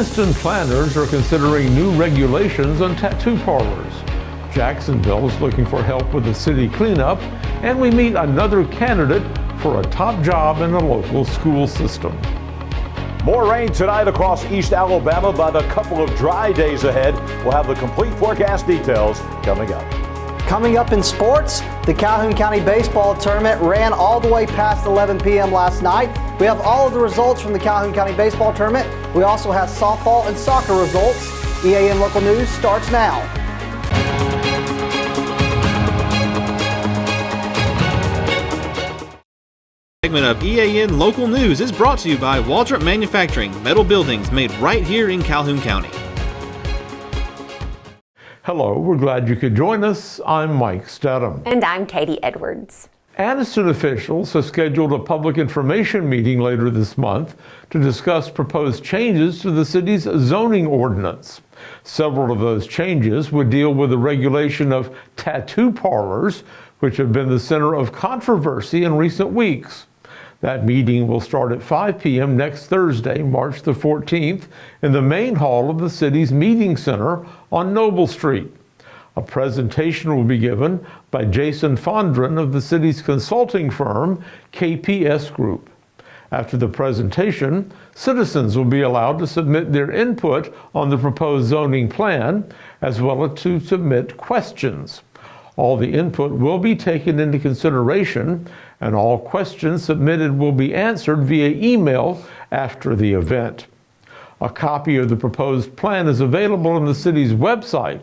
Anniston planners are considering new regulations on tattoo parlors. Jacksonville is looking for help with the city cleanup, and we meet another candidate for a top job in the local school system. More rain tonight across East Alabama, but a couple of dry days ahead. We'll have the complete forecast details coming up. Coming up in sports, the Calhoun County Baseball Tournament ran all the way past 11 p.m. last night. We have all of the results from the Calhoun County Baseball Tournament. We also have softball and soccer results. EAN Local News starts now. Segment of EAN Local News is brought to you by Waldrop Manufacturing, metal buildings made right here in Calhoun County. Hello, we're glad you could join us. I'm Mike Stedham. And I'm Katie Edwards. Anniston officials have scheduled a public information meeting later this month to discuss proposed changes to the city's zoning ordinance. Several of those changes would deal with the regulation of tattoo parlors, which have been the center of controversy in recent weeks. That meeting will start at 5 p.m. next Thursday, March the 14th, in the main hall of the city's meeting center on Noble Street. A presentation will be given by Jason Fondren of the city's consulting firm, KPS Group. After the presentation, citizens will be allowed to submit their input on the proposed zoning plan, as well as to submit questions. All the input will be taken into consideration, and all questions submitted will be answered via email after the event. A copy of the proposed plan is available on the city's website.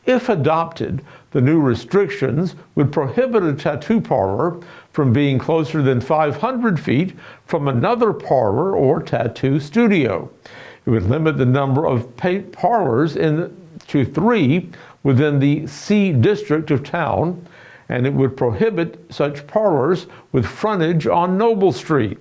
If adopted, the new restrictions would prohibit a tattoo parlor from being closer than 500 feet from another parlor or tattoo studio. It would limit the number of parlors to 3 within the C district of town, and it would prohibit such parlors with frontage on Noble Street.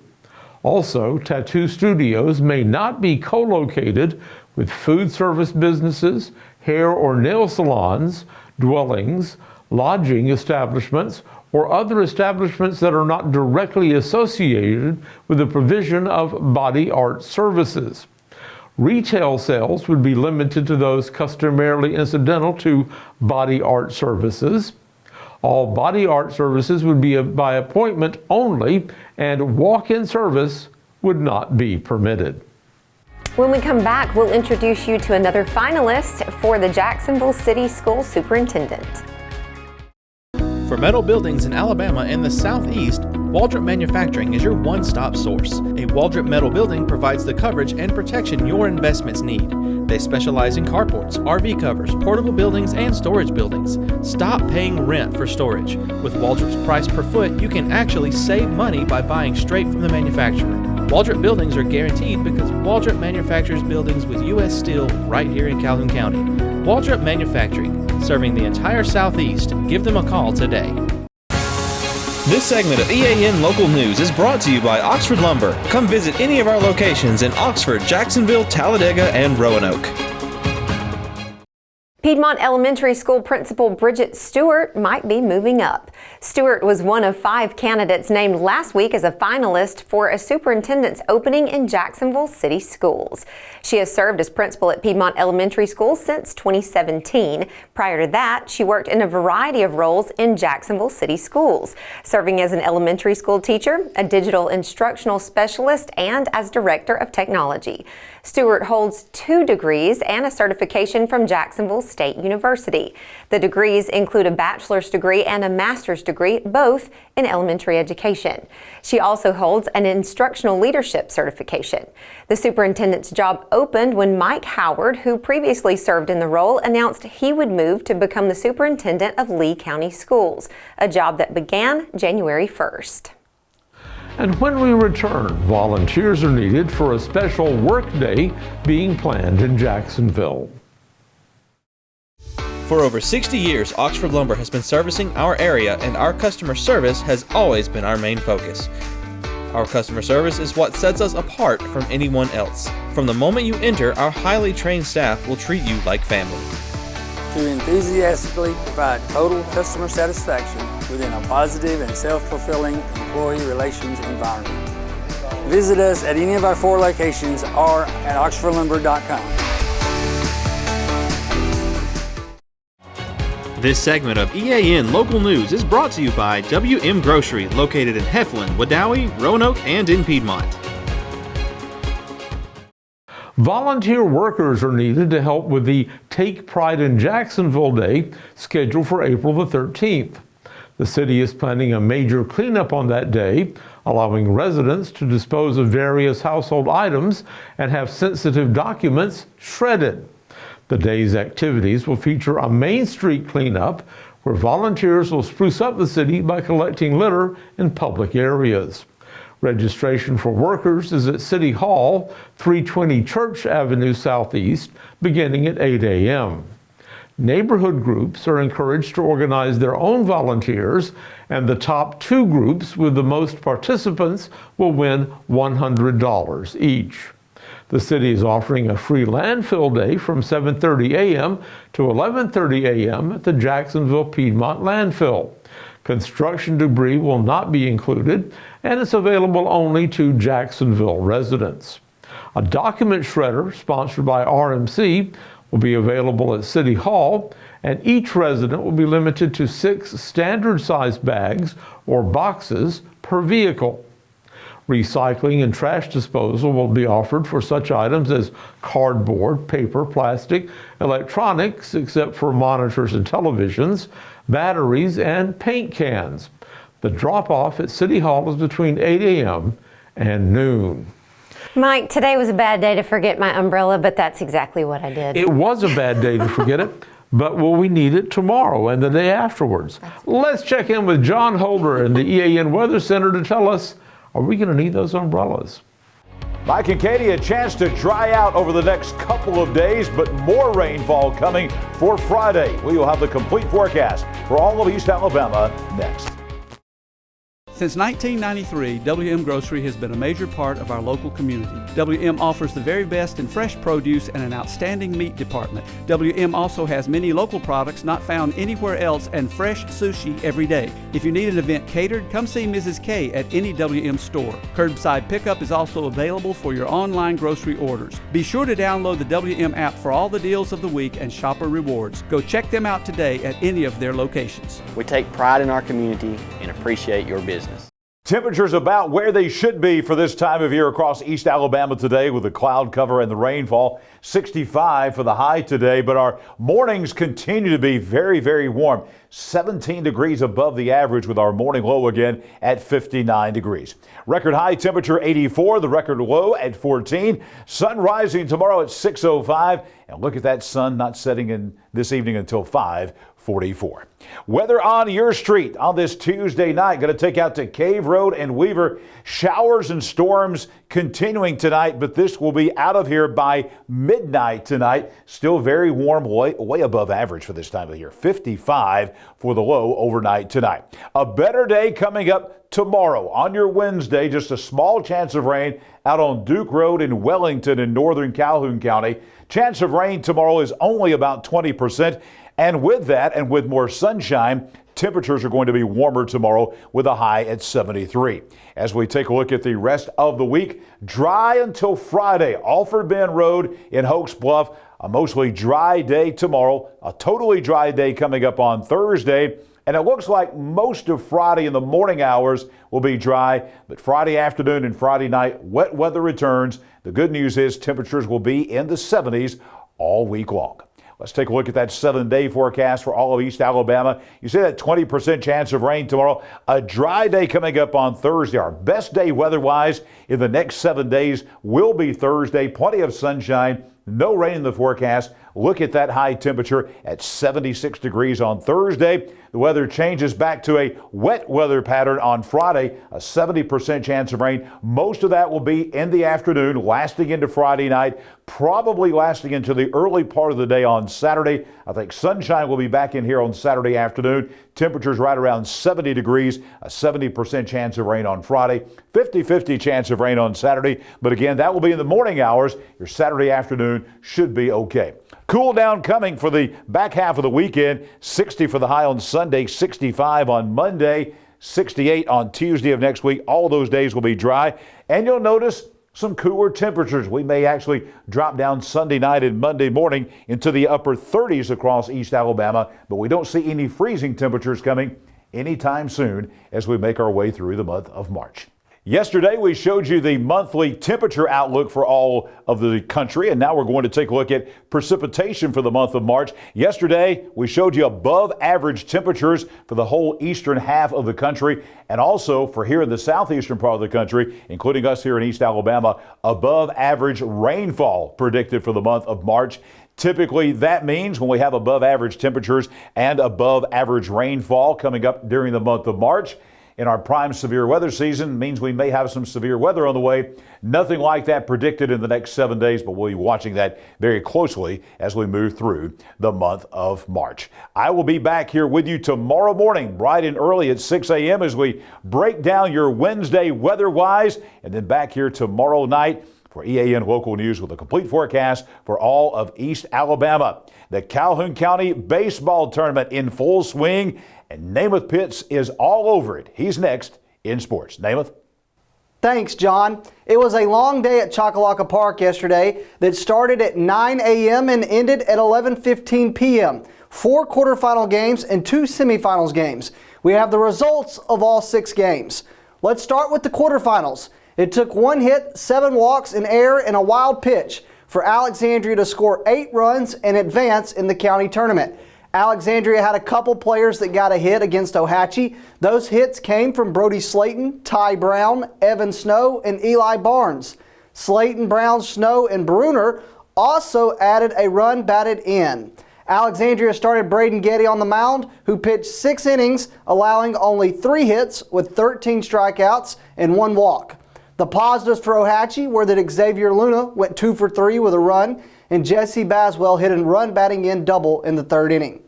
Also, tattoo studios may not be co-located with food service businesses, hair or nail salons, dwellings, lodging establishments, or other establishments that are not directly associated with the provision of body art services. Retail sales would be limited to those customarily incidental to body art services. All body art services would be by appointment only, and walk-in service would not be permitted. When we come back, we'll introduce you to another finalist for the Jacksonville City School Superintendent. For metal buildings in Alabama and the Southeast, Waldrop Manufacturing is your one-stop source. A Waldrop metal building provides the coverage and protection your investments need. They specialize in carports, RV covers, portable buildings, and storage buildings. Stop paying rent for storage. With Waldrop's price per foot, you can actually save money by buying straight from the manufacturer. Waldrop buildings are guaranteed because Waldrop manufactures buildings with U.S. steel right here in Calhoun County. Waldrop Manufacturing, serving the entire Southeast. Give them a call today. This segment of EAN Local News is brought to you by Oxford Lumber. Come visit any of our locations in Oxford, Jacksonville, Talladega, and Roanoke. Piedmont Elementary School Principal Bridget Stewart might be moving up. Stewart was one of 5 candidates named last week as a finalist for a superintendent's opening in Jacksonville City Schools. She has served as principal at Piedmont Elementary School since 2017. Prior to that, she worked in a variety of roles in Jacksonville City Schools, serving as an elementary school teacher, a digital instructional specialist, and as director of technology. Stewart holds 2 degrees and a certification from Jacksonville State University. The degrees include a bachelor's degree and a master's degree, both in elementary education. She also holds an instructional leadership certification. The superintendent's job opened when Mike Howard, who previously served in the role, announced he would move to become the superintendent of Lee County Schools, a job that began January 1st. And when we return, volunteers are needed for a special work day being planned in Jacksonville. For over 60 years, Oxford Lumber has been servicing our area, and our customer service has always been our main focus. Our customer service is what sets us apart from anyone else. From the moment you enter, our highly trained staff will treat you like family. To enthusiastically provide total customer satisfaction within a positive and self-fulfilling employee relations environment. Visit us at any of our 4 locations or at oxfordlumber.com. This segment of EAN Local News is brought to you by WM Grocery, located in Heflin, Wadowee, Roanoke, and in Piedmont. Volunteer workers are needed to help with the Take Pride in Jacksonville Day scheduled for April the 13th. The city is planning a major cleanup on that day, allowing residents to dispose of various household items and have sensitive documents shredded. The day's activities will feature a Main Street cleanup where volunteers will spruce up the city by collecting litter in public areas. Registration for workers is at City Hall, 320 Church Avenue Southeast, beginning at 8 a.m. Neighborhood groups are encouraged to organize their own volunteers, and the top 2 groups with the most participants will win $100 each. The city is offering a free landfill day from 7:30 a.m. to 11:30 a.m. at the Jacksonville Piedmont landfill. Construction debris will not be included, and it's available only to Jacksonville residents. A document shredder sponsored by RMC will be available at City Hall, and each resident will be limited to 6 standard-sized bags or boxes per vehicle. Recycling and trash disposal will be offered for such items as cardboard, paper, plastic, electronics, except for monitors and televisions, batteries, and paint cans. The drop-off at City Hall is between 8 a.m. and noon. Mike, today was a bad day to forget my umbrella, but that's exactly what I did. It was a bad day to forget it, but will we need it tomorrow and the day afterwards? Let's check in with John Holder in the EAN Weather Center to tell us, are we going to need those umbrellas? Mike and Katie, a chance to dry out over the next couple of days, but more rainfall coming for Friday. We will have the complete forecast for all of East Alabama next. Since 1993, WM Grocery has been a major part of our local community. WM offers the very best in fresh produce and an outstanding meat department. WM also has many local products not found anywhere else and fresh sushi every day. If you need an event catered, come see Mrs. K at any WM store. Curbside pickup is also available for your online grocery orders. Be sure to download the WM app for all the deals of the week and shopper rewards. Go check them out today at any of their locations. We take pride in our community and appreciate your business. Temperatures about where they should be for this time of year across East Alabama today with the cloud cover and the rainfall. 65 for the high today, but our mornings continue to be very, very warm. 17 degrees above the average with our morning low again at 59 degrees. Record high temperature 84, the record low at 14. Sun rising tomorrow at 6:05. And look at that sun not setting in this evening until 5:44. Weather on your street on this Tuesday night. Going to take out to Cave Road and Weaver. Showers and storms continuing tonight, but this will be out of here by midnight tonight. Still very warm, way above average for this time of year. 55 for the low overnight tonight. A better day coming up tomorrow on your Wednesday. Just a small chance of rain out on Duke Road in Wellington in northern Calhoun County. Chance of rain tomorrow is only about 20%. And with that and with more sunshine, temperatures are going to be warmer tomorrow with a high at 73. As we take a look at the rest of the week, dry until Friday. Alford Bend Road in Hoax Bluff, a mostly dry day tomorrow. A totally dry day coming up on Thursday. And it looks like most of Friday in the morning hours will be dry, but Friday afternoon and Friday night, wet weather returns. The good news is temperatures will be in the 70s all week long. Let's take a look at that 7-day forecast for all of East Alabama. You see that 20% chance of rain tomorrow. A dry day coming up on Thursday. Our best day weather-wise in the next 7 days will be Thursday. Plenty of sunshine. No rain in the forecast. Look at that high temperature at 76 degrees on Thursday. The weather changes back to a wet weather pattern on Friday, a 70% chance of rain. Most of that will be in the afternoon, lasting into Friday night, probably lasting into the early part of the day on Saturday. I think sunshine will be back in here on Saturday afternoon. Temperatures right around 70 degrees, a 70% chance of rain on Friday, 50-50 chance of rain on Saturday. But again, that will be in the morning hours. Your Saturday afternoon should be okay. Cool down coming for the back half of the weekend. 60 for the high on Sunday, 65 on Monday. 68 on Tuesday of next week. All those days will be dry, and you'll notice some cooler temperatures. We may actually drop down Sunday night and Monday morning into the upper 30s across East Alabama, but we don't see any freezing temperatures coming anytime soon as we make our way through the month of March. Yesterday, we showed you the monthly temperature outlook for all of the country, and now we're going to take a look at precipitation for the month of March. Yesterday, we showed you above average temperatures for the whole eastern half of the country, and also for here in the southeastern part of the country, including us here in East Alabama, above average rainfall predicted for the month of March. Typically, that means when we have above average temperatures and above average rainfall coming up during the month of March, in our prime severe weather season, means we may have some severe weather on the way. Nothing like that predicted in the next 7 days, but we'll be watching that very closely as we move through the month of March. I will be back here with you tomorrow morning, bright and early at 6 a.m. as we break down your Wednesday weather-wise, and then back here tomorrow night for EAN Local News with a complete forecast for all of East Alabama. The Calhoun County Baseball Tournament in full swing, and Namath Pitts is all over it. He's next in sports. Namath? Thanks, John. It was a long day at Choccolocco Park yesterday that started at 9 a.m. and ended at 11:15 p.m. 4 quarterfinal games and 2 semifinals games. We have the results of all 6 games. Let's start with the quarterfinals. It took 1 hit, 7 walks, an error, and a wild pitch for Alexandria to score 8 runs and advance in the county tournament. Alexandria had a couple players that got a hit against Ohatchee. Those hits came from Brody Slayton, Ty Brown, Evan Snow, and Eli Barnes. Slayton, Brown, Snow, and Bruner also added a run batted in. Alexandria started Braden Getty on the mound, who pitched 6 innings, allowing only 3 hits with 13 strikeouts and 1 walk. The positives for Ohatchee were that Xavier Luna went 2 for 3 with a run, and Jesse Baswell hit a run batting in double in the 3rd inning.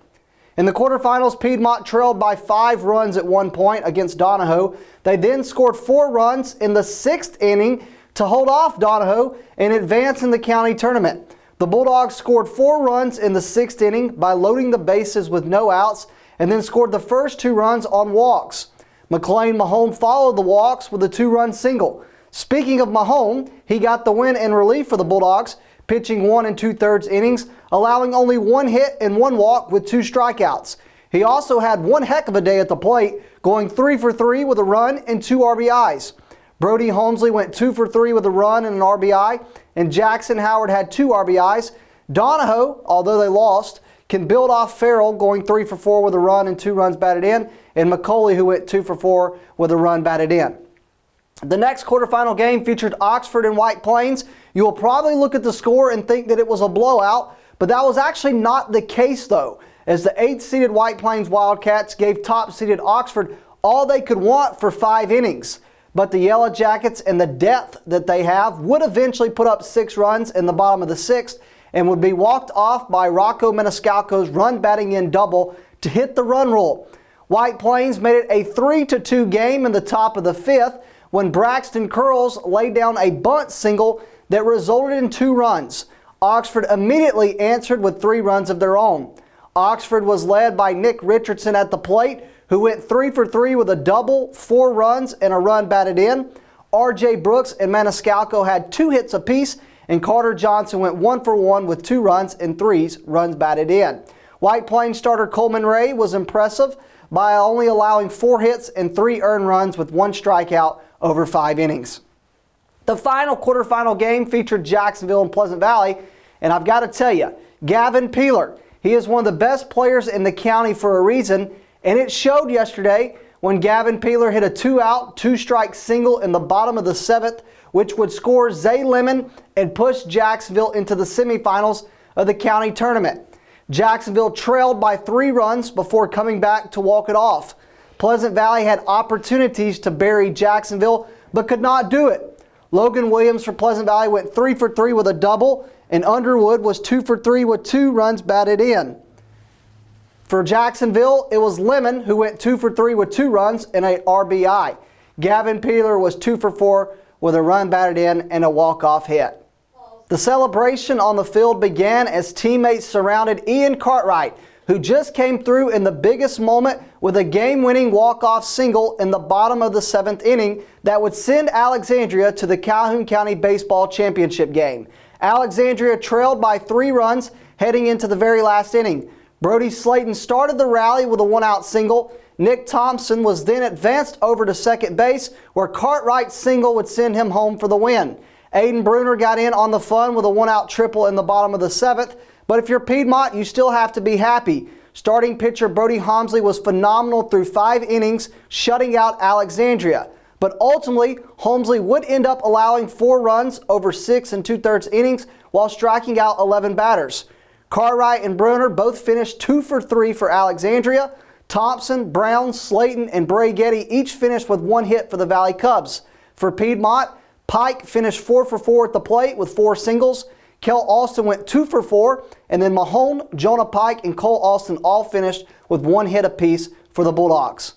In the quarterfinals, Piedmont trailed by 5 runs at one point against Donahoe. They then scored 4 runs in the 6th inning to hold off Donahoe and advance in the county tournament. The Bulldogs scored 4 runs in the 6th inning by loading the bases with no outs and then scored the first 2 runs on walks. McLean Mahone followed the walks with a 2-run single. Speaking of Mahone, he got the win in relief for the Bulldogs, pitching 1 2/3 innings, allowing only 1 hit and 1 walk with 2 strikeouts. He also had one heck of a day at the plate, going 3 for 3 with a run and 2 RBIs. Brody Holmesley went 2 for 3 with a run and an RBI, and Jackson Howard had 2 RBIs. Donahoe, although they lost, can build off Farrell, going 3 for 4 with a run and 2 runs batted in, and McCauley, who went 2 for 4 with a run batted in. The next quarterfinal game featured Oxford and White Plains. You will probably look at the score and think that it was a blowout, but that was actually not the case though, as the 8th-seeded White Plains Wildcats gave top-seeded Oxford all they could want for 5 innings. But the Yellow Jackets and the depth that they have would eventually put up 6 runs in the bottom of the 6th and would be walked off by Rocco Maniscalco's run batting in double to hit the run rule. White Plains made it a 3-2 game in the top of the 5th, when Braxton Curls laid down a bunt single that resulted in 2 runs. Oxford immediately answered with 3 runs of their own. Oxford was led by Nick Richardson at the plate, who went 3 for 3 with a double, 4 runs, and a run batted in. R.J. Brooks and Maniscalco had 2 hits apiece, and Carter Johnson went 1 for 1 with 2 runs and 3 runs batted in. White Plains starter Coleman Ray was impressive by only allowing 4 hits and 3 earned runs with 1 strikeout over 5 innings. The final quarterfinal game featured Jacksonville and Pleasant Valley, and I've got to tell you, Gavin Peeler, he is one of the best players in the county for a reason, and it showed yesterday when Gavin Peeler hit a 2-out, 2-strike single in the bottom of the 7th, which would score Zay Lemon and push Jacksonville into the semifinals of the county tournament. Jacksonville trailed by 3 runs before coming back to walk it off. Pleasant Valley had opportunities to bury Jacksonville, but could not do it. Logan Williams for Pleasant Valley went 3 for 3 with a double, and Underwood was 2 for 3 with 2 runs batted in. For Jacksonville, it was Lemon who went 2 for 3 with 2 runs and an RBI. Gavin Peeler was 2 for 4 with a run batted in and a walk-off hit. The celebration on the field began as teammates surrounded Ian Cartwright, who just came through in the biggest moment with a game-winning walk-off single in the bottom of the 7th inning that would send Alexandria to the Calhoun County Baseball Championship game. Alexandria trailed by 3 runs heading into the very last inning. Brody Slayton started the rally with a 1-out single. Nick Thompson was then advanced over to second base, where Cartwright's single would send him home for the win. Aiden Bruner got in on the fun with a 1-out triple in the bottom of the 7th. But if you're Piedmont, you still have to be happy. Starting pitcher Brody Homsley was phenomenal through 5 innings, shutting out Alexandria. But ultimately, Homsley would end up allowing 4 runs over 6 2/3 innings while striking out 11 batters. Cartwright and Bruner both finished 2 for 3 for Alexandria. Thompson, Brown, Slayton, and Bray Getty each finished with 1 hit for the Valley Cubs. For Piedmont, Pike finished 4 for 4 at the plate with 4 singles. Kel Austin went 2 for 4, and then Mahone, Jonah Pike, and Cole Austin all finished with 1 hit apiece for the Bulldogs.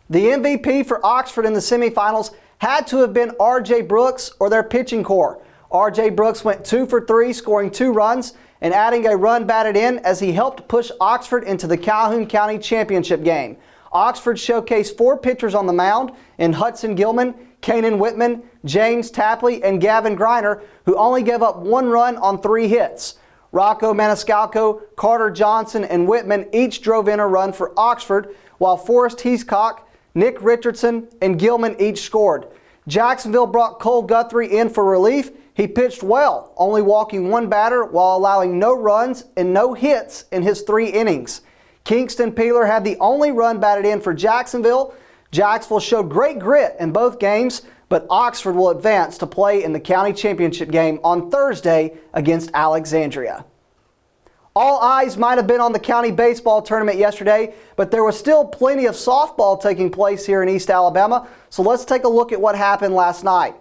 The MVP for Oxford in the semifinals had to have been R.J. Brooks or their pitching core. R.J. Brooks went 2 for 3, scoring 2 runs and adding a run batted in as he helped push Oxford into the Calhoun County Championship game. Oxford showcased 4 pitchers on the mound in Hudson Gilman, Kanan Whitman, James Tapley, and Gavin Griner, who only gave up 1 run on 3 hits. Rocco Maniscalco, Carter Johnson, and Whitman each drove in a run for Oxford, while Forrest Heathcock, Nick Richardson, and Gilman each scored. Jacksonville brought Cole Guthrie in for relief. He pitched well, only walking 1 batter while allowing no runs and no hits in his 3 innings. Kingston Peeler had the only run batted in for Jacksonville. Jacksonville showed great grit in both games, but Oxford will advance to play in the county championship game on Thursday against Alexandria. All eyes might have been on the county baseball tournament yesterday, but there was still plenty of softball taking place here in East Alabama, so let's take a look at what happened last night.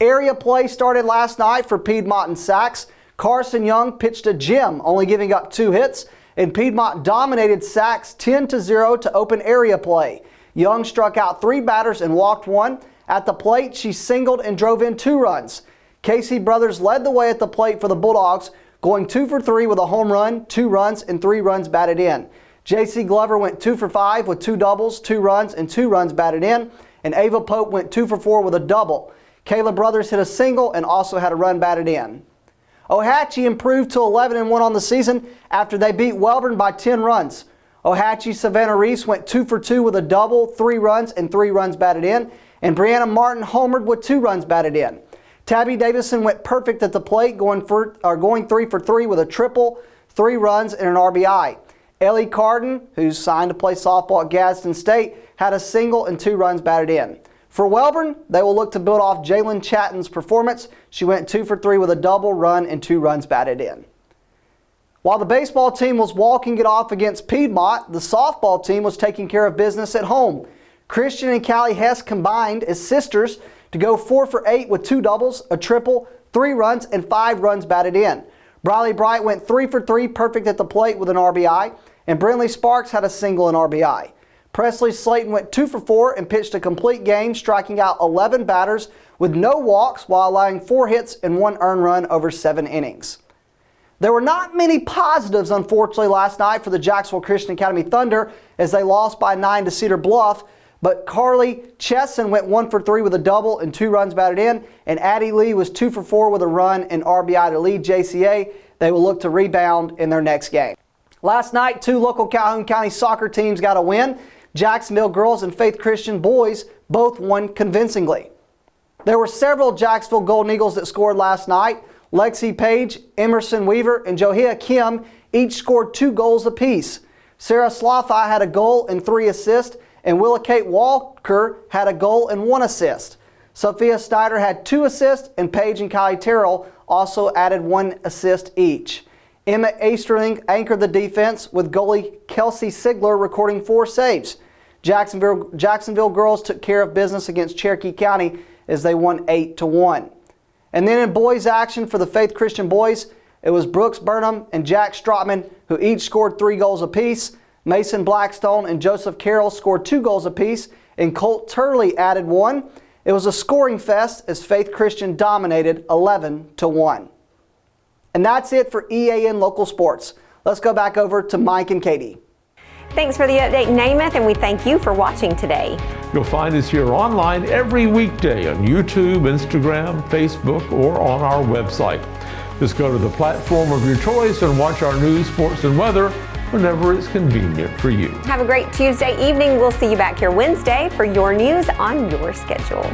Area play started last night for Piedmont and Sacs. Carson Young pitched a gem, only giving up 2 hits, and Piedmont dominated Sacs 10-0 to open area play. Young struck out 3 batters and walked 1. At the plate, she singled and drove in 2 runs. Casey Brothers led the way at the plate for the Bulldogs, going 2 for 3 with a home run, 2 runs, and 3 runs batted in. J.C. Glover went 2 for 5 with 2 doubles, 2 runs, and 2 runs batted in. And Ava Pope went 2 for 4 with a double. Kayla Brothers hit a single and also had a run batted in. Ohatchee improved to 11-1 on the season after they beat Welborn by 10 runs. Ohatchee Savannah Reese went 2 for 2 with a double, 3 runs, and 3 runs batted in. And Brianna Martin homered with 2 runs batted in. Tabby Davison went perfect at the plate, going 3 for 3 with a triple, 3 runs, and an RBI. Ellie Carden, who's signed to play softball at Gadsden State, had a single and 2 runs batted in. For Welborn, they will look to build off Jalen Chatton's performance. She went 2 for 3 with a double, run, and 2 runs batted in. While the baseball team was walking it off against Piedmont, the softball team was taking care of business at home. Christian and Callie Hess combined as sisters to go 4 for 8 with 2 doubles, a triple, 3 runs, and 5 runs batted in. Briley Bright went 3 for 3 perfect at the plate with an RBI, and Brinley Sparks had a single and RBI. Presley Slayton went 2 for 4 and pitched a complete game, striking out 11 batters with no walks while allowing 4 hits and 1 earned run over 7 innings. There were not many positives, unfortunately, last night for the Jacksonville Christian Academy Thunder as they lost by 9 to Cedar Bluff. But Carly Chesson went 1 for 3 with a double and 2 runs batted in, and Addie Lee was 2 for 4 with a run and RBI to lead JCA. They will look to rebound in their next game. Last night, 2 local Calhoun County soccer teams got a win. Jacksonville girls and Faith Christian boys both won convincingly. There were several Jacksonville Golden Eagles that scored last night. Lexi Page, Emerson Weaver, and Johia Kim each scored 2 goals apiece. Sarah Sloffi had a goal and 3 assists, and Willa Kate Walker had a goal and 1 assist. Sophia Snyder had 2 assists, and Paige and Kylie Terrell also added 1 assist each. Emma Easterling anchored the defense with goalie Kelsey Sigler recording 4 saves. Jacksonville girls took care of business against Cherokee County as they won 8-1. And then in boys action for the Faith Christian boys, it was Brooks Burnham and Jack Strotman who each scored 3 goals apiece. Mason Blackstone and Joseph Carroll scored 2 goals apiece, and Colt Turley added 1. It was a scoring fest as Faith Christian dominated 11-1. And that's it for EAN Local Sports. Let's go back over to Mike and Katie. Thanks for the update, Namath, and we thank you for watching today. You'll find us here online every weekday on YouTube, Instagram, Facebook, or on our website. Just go to the platform of your choice and watch our news, sports, and weather whenever it's convenient for you. Have a great Tuesday evening. We'll see you back here Wednesday for your news on your schedule.